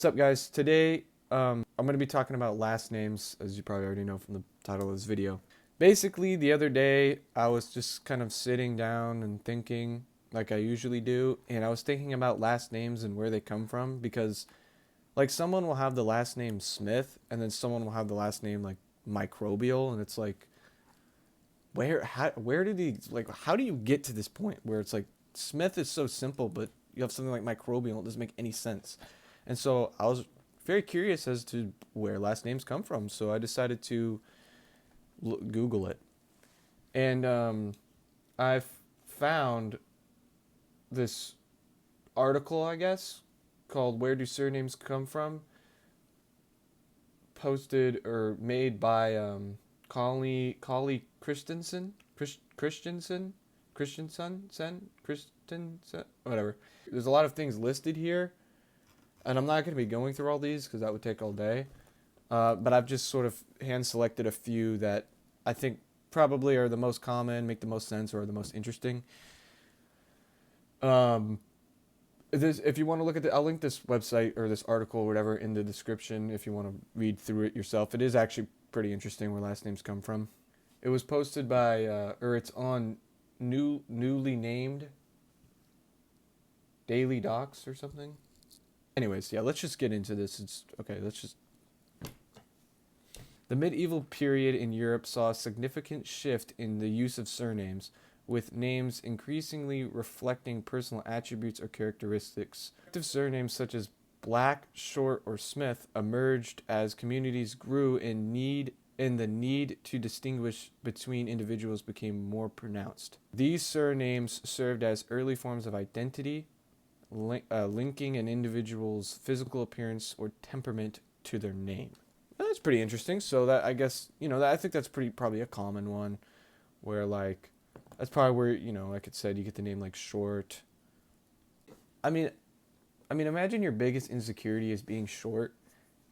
What's up, guys? Today, I'm going to be talking about last names, as you probably already know from the title of this video. Basically, the other day, I was just kind of sitting down and thinking, like I usually do, and I was thinking about last names and where they come from, because, like, someone will have the last name Smith, and then someone will have the last name, like, Microbial, and it's like, where did he, like, how do you get to this point where it's like, Smith is so simple, but you have something like Microbial, it doesn't make any sense. And so I was very curious as to where last names come from. So I decided to Google it. And I found this article, I guess, called Where Do Surnames Come From? Posted or made by Collie Christensen. Christensen, whatever. There's a lot of things listed here, and I'm not going to be going through all these because that would take all day. But I've just sort of hand selected a few that I think probably are the most common, make the most sense, or are the most interesting. Um, if you want to look at I'll link this website or this article or whatever in the description if you want to read through it yourself. It is actually pretty interesting where last names come from. It was posted by, or it's on newly named Daily Docs or something. Anyways, yeah, let's just get into this. The medieval period in Europe saw a significant shift in the use of surnames, with names increasingly reflecting personal attributes or characteristics. Active surnames such as Black, Short, or Smith emerged as communities grew and the need to distinguish between individuals became more pronounced. These surnames served as early forms of identity, linking an individual's physical appearance or temperament to their name. That's pretty interesting. So that, I guess, I think that's probably a common one, where like that's probably where, like it said, you get the name like Short. I mean, imagine your biggest insecurity is being short,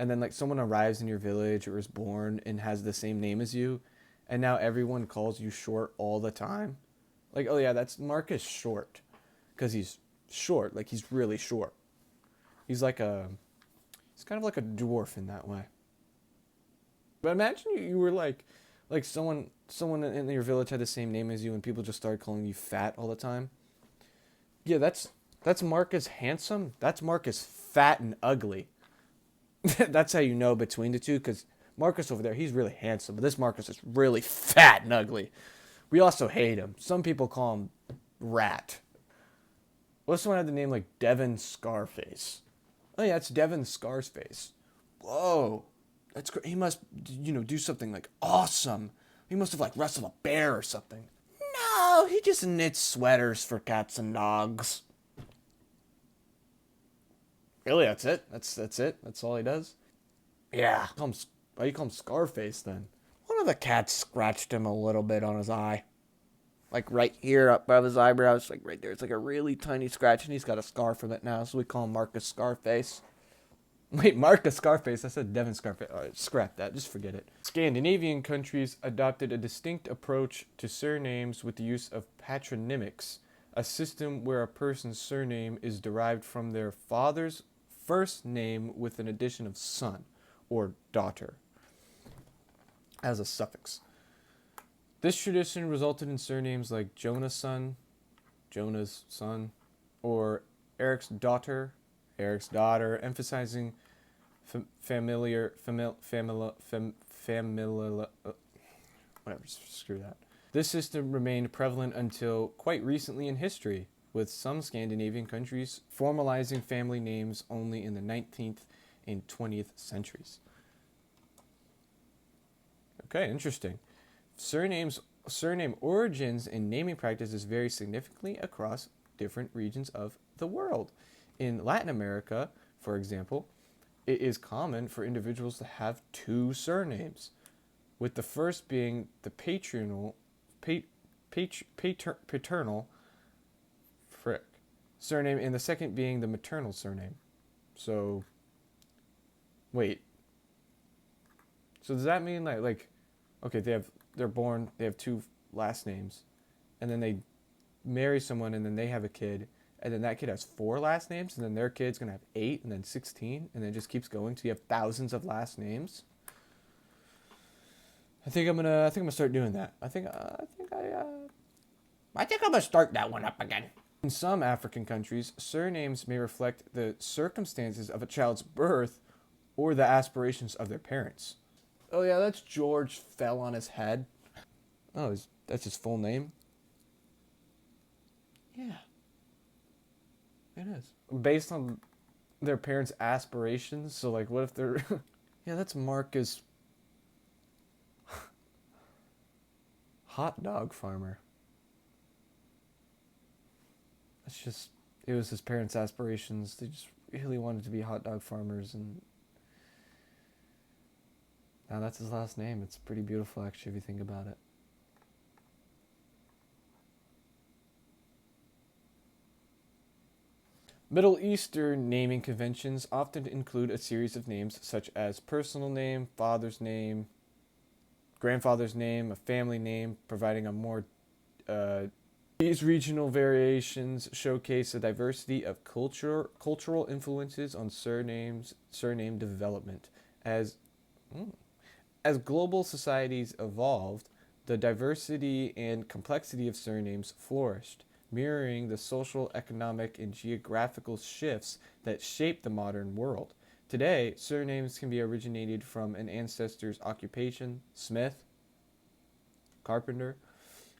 and then like someone arrives in your village or is born and has the same name as you, and now everyone calls you Short all the time. Like, oh yeah, that's Marcus Short, because he's short, like he's really short. He's he's kind of like a dwarf in that way. But imagine you were like someone in your village had the same name as you, and people just started calling you fat all the time. Yeah, that's Marcus handsome. That's Marcus fat and ugly. That's how you know between the two, because Marcus over there, he's really handsome, but this Marcus is really fat and ugly. We also hate him. Some people call him Rat. What if someone had the name like Devin Scarface? Oh yeah, it's Devin Scarface. Whoa, that's great. He must, do something like awesome. He must have like wrestled a bear or something. No, he just knits sweaters for cats and dogs. Really, that's it? That's it? That's all he does? Yeah. Why do you call him Scarface then? One of the cats scratched him a little bit on his eye. Like right here up above his eyebrows, like right there. It's like a really tiny scratch, and he's got a scar from it now, so we call him Marcus Scarface. Wait, Marcus Scarface? I said Devin Scarface. All right, scrap that. Just forget it. Scandinavian countries adopted a distinct approach to surnames with the use of patronymics, a system where a person's surname is derived from their father's first name with an addition of son or daughter as a suffix. This tradition resulted in surnames like Jonah's son, or Eric's daughter, emphasizing familiar, whatever, screw that. This system remained prevalent until quite recently in history, with some Scandinavian countries formalizing family names only in the 19th and 20th centuries. Okay, interesting. Surname origins and naming practices vary significantly across different regions of the world. In Latin America, for example, it is common for individuals to have two surnames, with the first being the paternal surname, and the second being the maternal surname. So, wait. So does that mean okay, they have two last names, and then they marry someone, and then they have a kid, and then that kid has 4 last names, and then their kid's gonna have 8, and then 16, and then it just keeps going. So you have thousands of last names. I think I'm gonna start doing that. I think I'm gonna start that one up again. In some African countries, surnames may reflect the circumstances of a child's birth or the aspirations of their parents. Oh yeah, that's George fell on his head. Oh, that's his full name? Yeah, it is. Based on their parents' aspirations, so like what if they're yeah, that's Marcus hot dog farmer. It's just it was his parents' aspirations. They just really wanted to be hot dog farmers, and now that's his last name. It's pretty beautiful actually if you think about it. Middle Eastern naming conventions often include a series of names such as personal name, father's name, grandfather's name, a family name, providing a more these regional variations showcase a diversity of cultural influences on surname development. As global societies evolved, the diversity and complexity of surnames flourished, mirroring the social, economic, and geographical shifts that shaped the modern world. Today, surnames can be originated from an ancestor's occupation, smith, carpenter,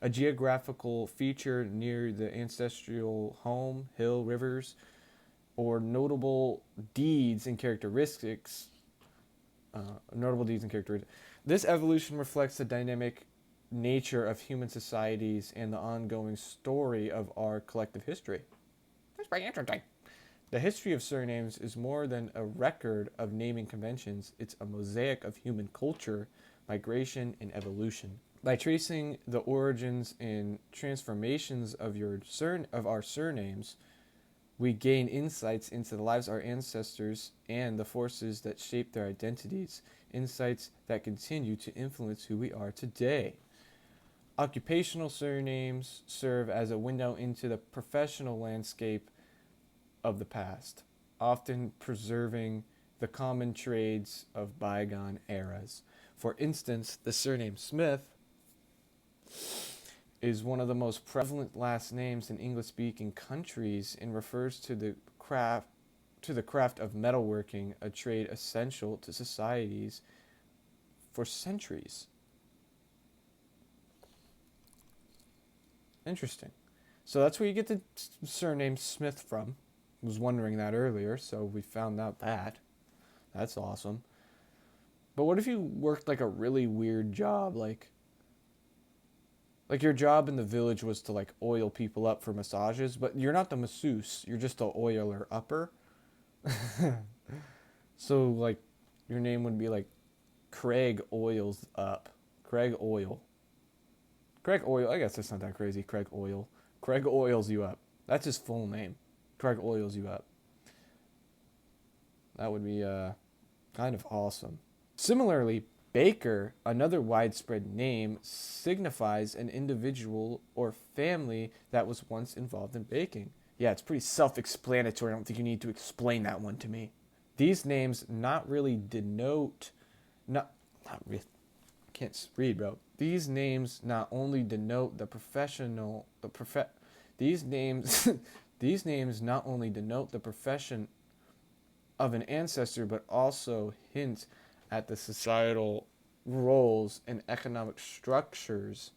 a geographical feature near the ancestral home, hill, rivers, or notable deeds and characteristics. This evolution reflects the dynamic nature of human societies and the ongoing story of our collective history. That's pretty interesting. The history of surnames is more than a record of naming conventions. It's a mosaic of human culture, migration, and evolution. By tracing the origins and transformations of our surnames, we gain insights into the lives of our ancestors and the forces that shape their identities, insights that continue to influence who we are today. Occupational surnames serve as a window into the professional landscape of the past, often preserving the common trades of bygone eras. For instance, the surname Smith is one of the most prevalent last names in English-speaking countries and refers to the craft of metalworking, a trade essential to societies for centuries. Interesting. So that's where you get the surname Smith from. I was wondering that earlier, so we found out that. That's awesome. But what if you worked like a really weird job, like your job in the village was to like oil people up for massages, but you're not the masseuse, you're just the oiler upper. So like your name would be like Craig Oils Up. Craig Oil. Craig Oil, I guess that's not that crazy. Craig Oil. Craig oils you up. That's his full name. Craig oils you up. That would be kind of awesome. Similarly, Baker, another widespread name, signifies an individual or family that was once involved in baking. Yeah, it's pretty self-explanatory. I don't think you need to explain that one to me. These names not really denote, not really, can't read, bro. These names not only denote these names these names not only denote the profession of an ancestor, but also hint at the societal roles and economic structures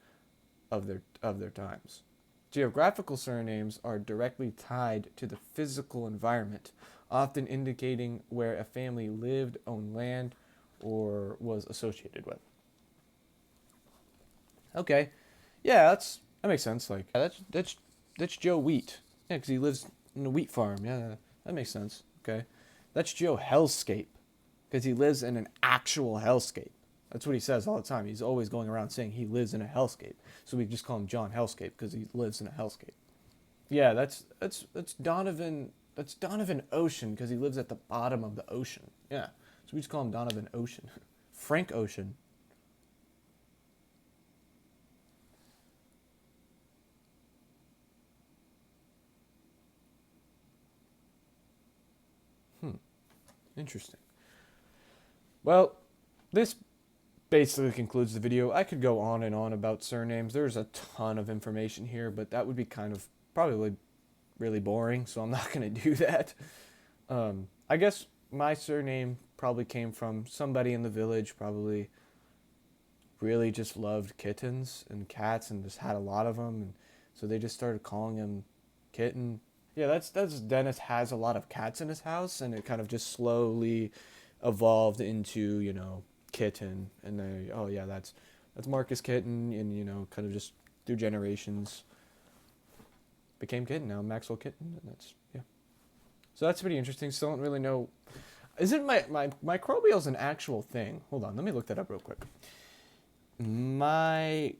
of their times. Geographical surnames are directly tied to the physical environment, often indicating where a family lived, owned land, or was associated with. Okay, yeah, that makes sense. Like that's Joe Wheat. Yeah, because he lives in a wheat farm. Yeah, that makes sense. Okay, that's Joe Hellscape, because he lives in an actual hellscape. That's what he says all the time. He's always going around saying he lives in a hellscape. So we just call him John Hellscape because he lives in a hellscape. Yeah, that's Donovan. That's Donovan Ocean because he lives at the bottom of the ocean. Yeah, so we just call him Donovan Ocean. Frank Ocean. Interesting. Well, this basically concludes the video. I could go on and on about surnames. There's a ton of information here, but that would be kind of probably really boring, so I'm not going to do that. I guess my surname probably came from somebody in the village, probably really just loved kittens and cats and just had a lot of them, and so they just started calling him Kitten. Yeah, that's Dennis has a lot of cats in his house, and it kind of just slowly evolved into, Kitten, and they, oh yeah, that's Marcus Kitten, and kind of just through generations became Kitten. Now Maxwell Kitten, and that's, yeah. So that's pretty interesting. Still don't really know. Isn't my microbial an actual thing? Hold on, let me look that up real quick. Microbial.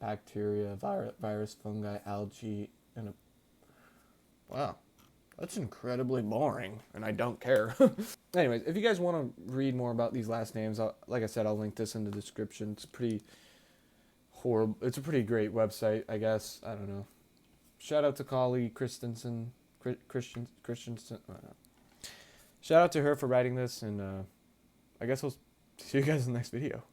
Bacteria, virus, fungi, algae, and a... Wow. That's incredibly boring, and I don't care. Anyways, if you guys want to read more about these last names, like I said, I'll link this in the description. It's pretty horrible. It's a pretty great website, I guess. I don't know. Shout out to Collie Christensen. Christensen. I don't know. Shout out to her for writing this, and I guess I'll see you guys in the next video.